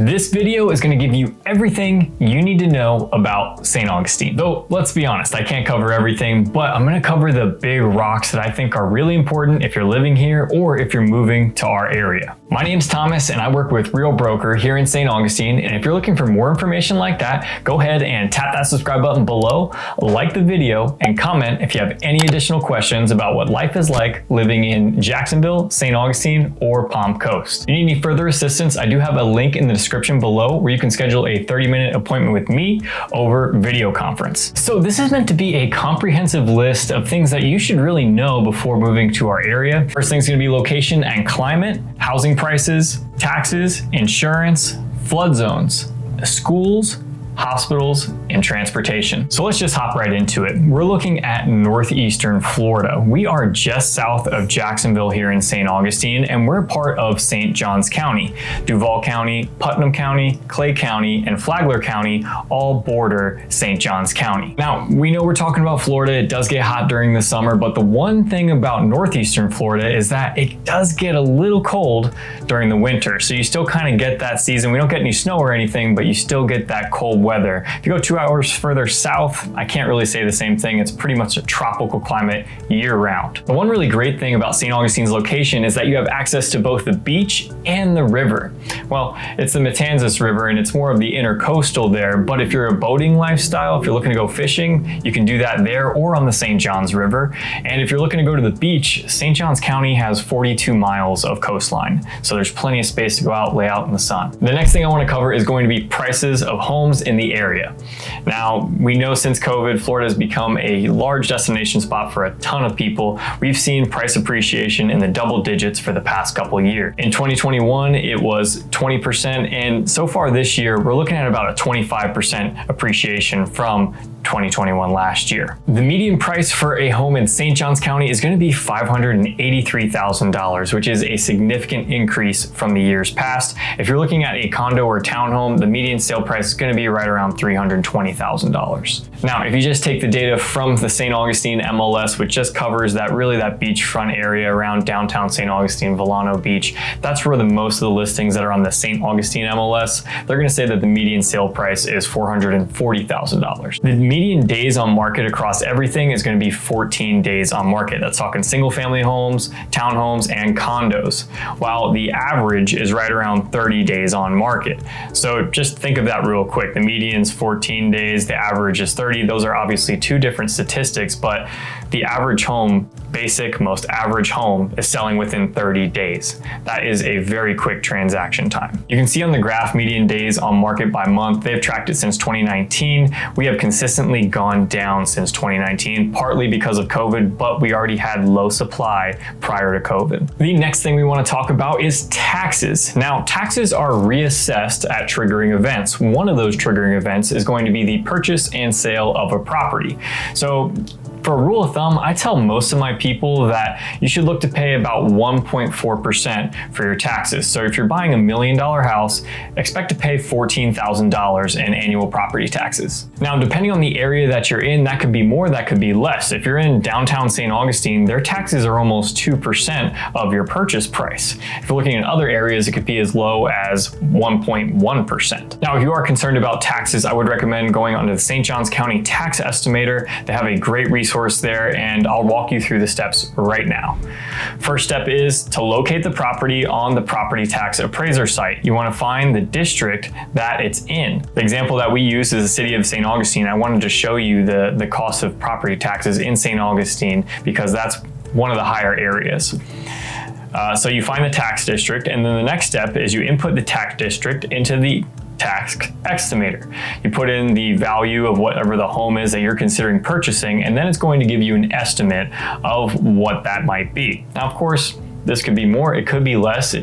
This video is going to give you everything you need to know about St. Augustine. Though, let's be honest, I can't cover everything, but I'm going to cover the big rocks that I think are really important if you're living here or if you're moving to our area. My name's Thomas and I work with Real Broker here in St. Augustine, and if you're looking for more information like that, go ahead and tap that subscribe button below, like the video, and comment if you have any additional questions about what life is like living in Jacksonville, St. Augustine, or Palm Coast. If you need any further assistance, I do have a link in the description below where you can schedule a 30-minute appointment with me over video conference. So this is meant to be a comprehensive list of things that you should really know before moving to our area. First thing is going to be location and climate, housing prices, taxes, insurance, flood zones, schools, hospitals, and transportation. So let's just hop right into it. We're looking at northeastern Florida. We are just south of Jacksonville here in St. Augustine, and we're part of St. Johns County. Duval County, Putnam County, Clay County, and Flagler County all border St. Johns County. Now, we know we're talking about Florida. It does get hot during the summer, but the one thing about northeastern Florida is that it does get a little cold during the winter. So you still kind of get that season. We don't get any snow or anything, but you still get that cold weather. If you go 2 hours further south, I can't really say the same thing. It's pretty much a tropical climate year round. The one really great thing about St. Augustine's location is that you have access to both the beach and the river. Well, it's the Matanzas River and it's more of the intercoastal there, but if you're a boating lifestyle, if you're looking to go fishing, you can do that there or on the St. Johns River. And if you're looking to go to the beach, St. Johns County has 42 miles of coastline. So there's plenty of space to go out, lay out in the sun. The next thing I want to cover is going to be prices of homes in the area. Now, we know since COVID, Florida has become a large destination spot for a ton of people. We've seen price appreciation in the double digits for the past couple of years. In 2021, it was 20%, and so far this year, we're looking at about a 25% appreciation from 2021 last year. The median price for a home in St. Johns County is going to be $583,000, which is a significant increase from the years past. If you're looking at a condo or townhome, the median sale price is going to be right around $320,000. Now, if you just take the data from the St. Augustine MLS, which just covers that beachfront area around downtown St. Augustine, Villano Beach, that's where most of the listings that are on the St. Augustine MLS, they're going to say that the median sale price is $440,000. The median days on market across everything is going to be 14 days on market. That's talking single family homes, townhomes, and condos, while the average is right around 30 days on market. So just think of that real quick. The median's 14 days, the average is 30. Those are obviously two different statistics, but the average home, most average home, is selling within 30 days. That is a very quick transaction time. You can see on the graph median days on market by month. They've tracked it since 2019. We have consistently gone down since 2019, partly because of COVID, but we already had low supply prior to COVID. The next thing we want to talk about is taxes. Now, taxes are reassessed at triggering events. One of those triggering events is going to be the purchase and sale of a property. So for a rule of thumb, I tell most of my people that you should look to pay about 1.4% for your taxes. So if you're buying $1 million house, expect to pay $14,000 in annual property taxes. Now, depending on the area that you're in, that could be more, that could be less. If you're in downtown St. Augustine, their taxes are almost 2% of your purchase price. If you're looking in other areas, it could be as low as 1.1%. Now, if you are concerned about taxes, I would recommend going onto the St. Johns County Tax Estimator. They have a great resource there, and I'll walk you through the steps right now. First step is to locate the property on the property tax appraiser site. You want to find the district that it's in. The example that we use is the city of St. Augustine. I wanted to show you the cost of property taxes in St. Augustine because that's one of the higher areas. So you find the tax district, and then the next step is you input the tax district into the tax estimator. You put in the value of whatever the home is that you're considering purchasing, and then it's going to give you an estimate of what that might be. Now, of course, this could be more, it could be less,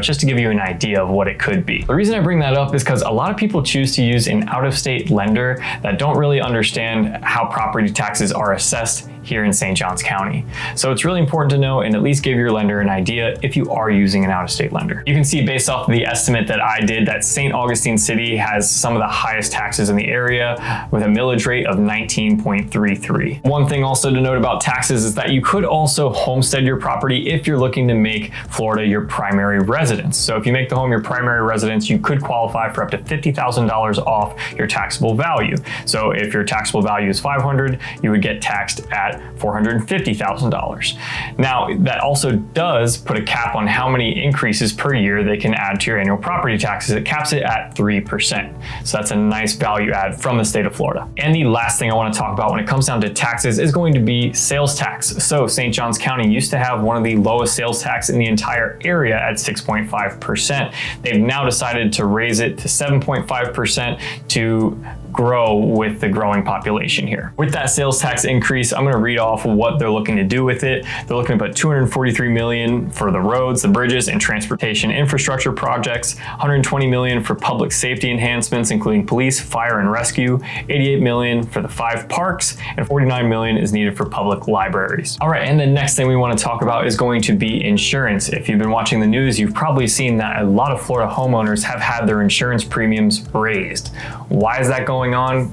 just to give you an idea of what it could be. The reason I bring that up is because a lot of people choose to use an out-of-state lender that don't really understand how property taxes are assessed here in St. Johns County. So it's really important to know and at least give your lender an idea if you are using an out-of-state lender. You can see based off of the estimate that I did that St. Augustine City has some of the highest taxes in the area with a millage rate of 19.33. One thing also to note about taxes is that you could also homestead your property if you're looking to make Florida your primary residence. So if you make the home your primary residence, you could qualify for up to $50,000 off your taxable value. So if your taxable value is $500,000, you would get taxed at $450,000. Now, that also does put a cap on how many increases per year they can add to your annual property taxes. It caps it at 3%. So that's a nice value add from the state of Florida. And the last thing I want to talk about when it comes down to taxes is going to be sales tax. So St. Johns County used to have one of the lowest sales tax in the entire area at 6.5%. They've now decided to raise it to 7.5% to grow with the growing population here. With that sales tax increase, I'm going to read off what they're looking to do with it. They're looking to put $243 million for the roads, the bridges, and transportation infrastructure projects, $120 million for public safety enhancements, including police, fire, and rescue, $88 million for the 5 parks, and $49 million is needed for public libraries. All right, and the next thing we want to talk about is going to be insurance. If you've been watching the news, you've probably seen that a lot of Florida homeowners have had their insurance premiums raised. Why is that going on?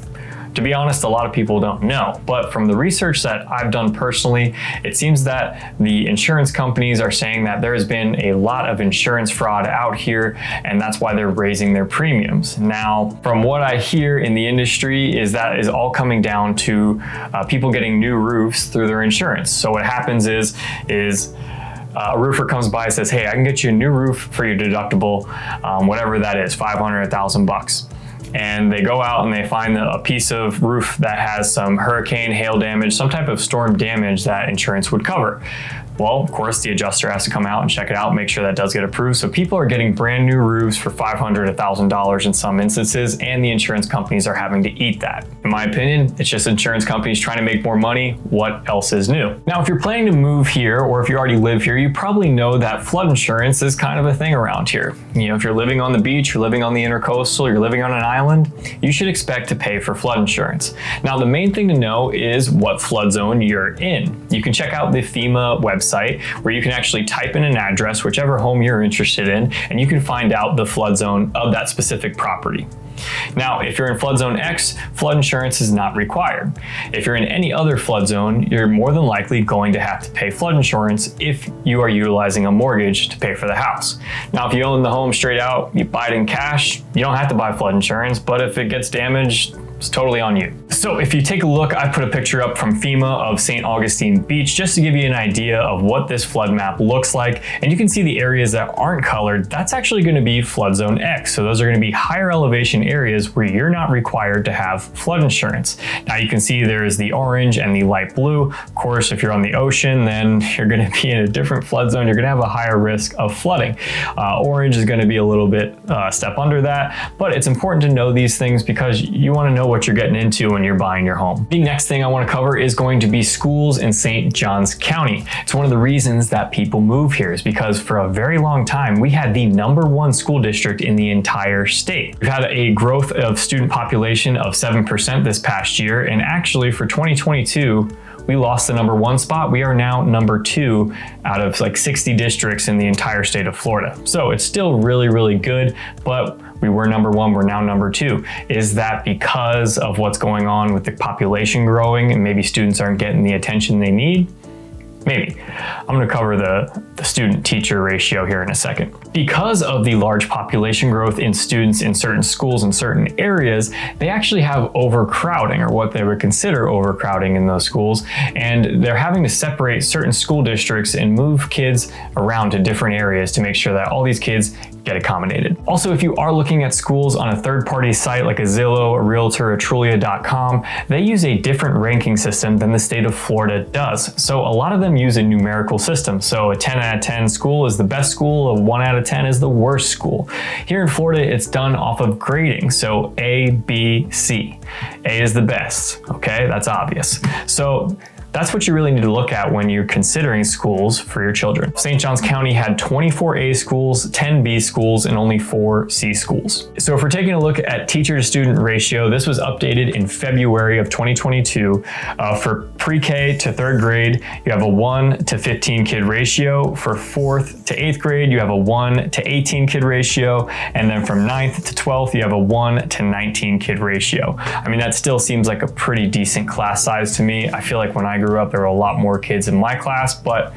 To be honest, a lot of people don't know, but from the research that I've done personally, it seems that the insurance companies are saying that there has been a lot of insurance fraud out here, and that's why they're raising their premiums. Now, from what I hear in the industry is that is all coming down to people getting new roofs through their insurance. So what happens is a roofer comes by and says, hey, I can get you a new roof for your deductible, whatever that is, $500, $1,000. And they go out and they find a piece of roof that has some hurricane, hail damage, some type of storm damage that insurance would cover. Well, of course, the adjuster has to come out and check it out, make sure that does get approved. So people are getting brand new roofs for $500, $1,000 in some instances, and the insurance companies are having to eat that. In my opinion, it's just insurance companies trying to make more money. What else is new? Now, if you're planning to move here, or if you already live here, you probably know that flood insurance is kind of a thing around here. You know, if you're living on the beach, you're living on the intercoastal, you're living on an island, you should expect to pay for flood insurance. Now, the main thing to know is what flood zone you're in. You can check out the FEMA website where you can actually type in an address, whichever home you're interested in, and you can find out the flood zone of that specific property. Now, if you're in flood zone X, flood insurance is not required. If you're in any other flood zone, you're more than likely going to have to pay flood insurance if you are utilizing a mortgage to pay for the house. Now, if you own the home straight out, you buy it in cash, you don't have to buy flood insurance, but if it gets damaged, it's totally on you. So if you take a look, I put a picture up from FEMA of St. Augustine Beach just to give you an idea of what this flood map looks like. And you can see the areas that aren't colored, that's actually going to be flood zone X. So those are going to be higher elevation areas where you're not required to have flood insurance. Now you can see there's the orange and the light blue. Of course, if you're on the ocean, then you're going to be in a different flood zone. You're going to have a higher risk of flooding. Orange is going to be a little bit step under that, but it's important to know these things because you want to know what you're getting into when you're buying your home. The next thing I want to cover is going to be schools in St. Johns County. It's one of the reasons that people move here is because for a very long time, we had the #1 school district in the entire state. We've had a growth of student population of 7% this past year, and actually for 2022, we lost the #1 spot. We are now #2 out of like 60 districts in the entire state of Florida. So it's still really, really good, but we were #1, we're now #2. Is that because of what's going on with the population growing and maybe students aren't getting the attention they need? Maybe. I'm going to cover the student-teacher ratio here in a second. Because of the large population growth in students in certain schools in certain areas, they actually have overcrowding, or what they would consider overcrowding in those schools, and they're having to separate certain school districts and move kids around to different areas to make sure that all these kids get accommodated. Also, if you are looking at schools on a third-party site like a Zillow, a Realtor, a Trulia.com, they use a different ranking system than the state of Florida does. So a lot of them use a numerical system. So a 10 out of 10 school is the best school, a 1 out of 10 is the worst school. Here in Florida, it's done off of grading. So A, B, C. A is the best, okay? That's obvious. So That's what you really need to look at when you're considering schools for your children. St. Johns County had 24 A schools, 10 B schools, and only 4 C schools. So if we're taking a look at teacher to student ratio, this was updated in February of 2022. For pre-K to 3rd grade, you have a 1 to 15 kid ratio. For 4th to 8th grade, you have a 1 to 18 kid ratio. And then from 9th to 12th, you have a 1 to 19 kid ratio. I mean, that still seems like a pretty decent class size to me. I feel like when I grew up, there were a lot more kids in my class, but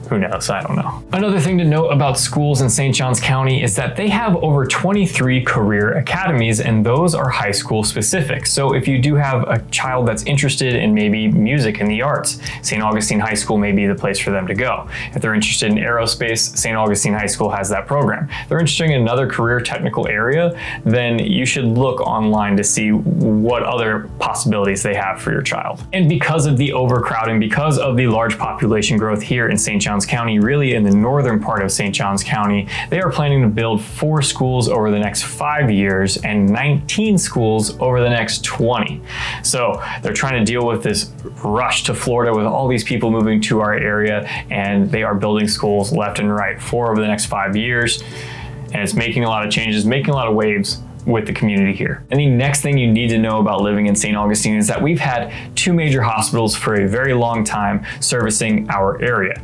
who knows? I don't know. Another thing to note about schools in St. Johns County is that they have over 23 career academies, and those are high school specific. So if you do have a child that's interested in maybe music and the arts, St. Augustine High School may be the place for them to go. If they're interested in aerospace, St. Augustine High School has that program. If they're interested in another career technical area, then you should look online to see what other possibilities they have for your child. And because of the overcrowding, because of the large population growth here in St. Johns County, really in the northern part of St. Johns County, they are planning to build 4 schools over the next 5 years and 19 schools over the next 20. So they're trying to deal with this rush to Florida with all these people moving to our area, and they are building schools left and right, 4 over the next 5 years. And it's making a lot of changes, making a lot of waves with the community here. And the next thing you need to know about living in St. Augustine is that we've had 2 major hospitals for a very long time servicing our area.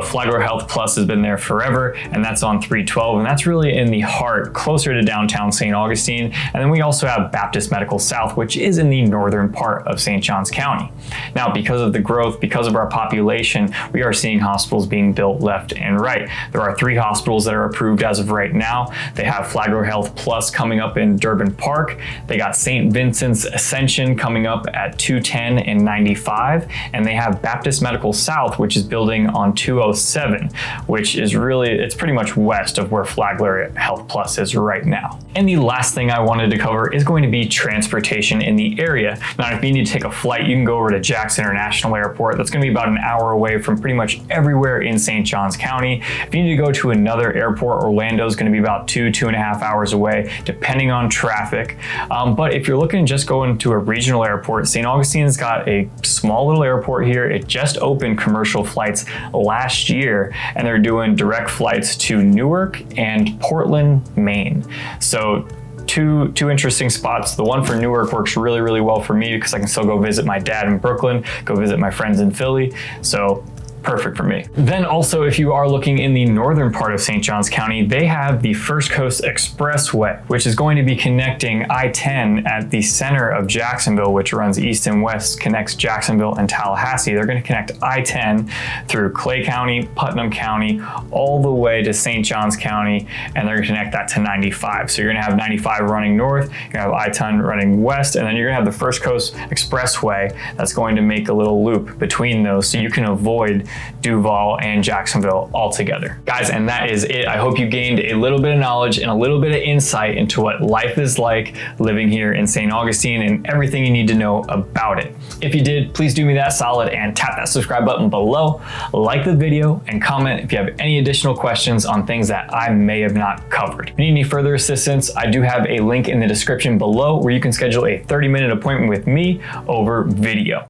Flagler Health Plus has been there forever, and that's on 312, and that's really in the heart, closer to downtown St. Augustine. And then we also have Baptist Medical South, which is in the northern part of St. Johns County. Now, because of the growth, because of our population, we are seeing hospitals being built left and right. There are 3 hospitals that are approved as of right now. They have Flagler Health Plus coming up in Durbin Park. They got St. Vincent's Ascension coming up at 210 and 95, and they have Baptist Medical South, which is building on 207, which is really, it's pretty much west of where Flagler Health Plus is right now. And the last thing I wanted to cover is going to be transportation in the area. Now, if you need to take a flight, you can go over to Jackson International Airport. That's going to be about an hour away from pretty much everywhere in St. Johns County. If you need to go to another airport, Orlando is going to be about 2.5 hours away, depending on traffic. But if you're looking to just go into a regional airport, St. Augustine's got a small little airport here. It just opened commercial flights last year, and they're doing direct flights to Newark and Portland, Maine. So two interesting spots. The one for Newark works really, really well for me because I can still go visit my dad in Brooklyn, go visit my friends in Philly. So perfect for me. Then also, if you are looking in the northern part of St. Johns County, they have the First Coast Expressway, which is going to be connecting I-10 at the center of Jacksonville, which runs east and west, connects Jacksonville and Tallahassee. They're going to connect I-10 through Clay County, Putnam County, all the way to St. Johns County, and they're going to connect that to 95. So you're going to have 95 running north, you're going to have I-10 running west, and then you're going to have the First Coast Expressway that's going to make a little loop between those so you can avoid Duval and Jacksonville altogether. Guys, and that is it. I hope you gained a little bit of knowledge and a little bit of insight into what life is like living here in St. Augustine and everything you need to know about it. If you did, please do me that solid and tap that subscribe button below, like the video, and comment if you have any additional questions on things that I may have not covered. If you need any further assistance, I do have a link in the description below where you can schedule a 30-minute appointment with me over video.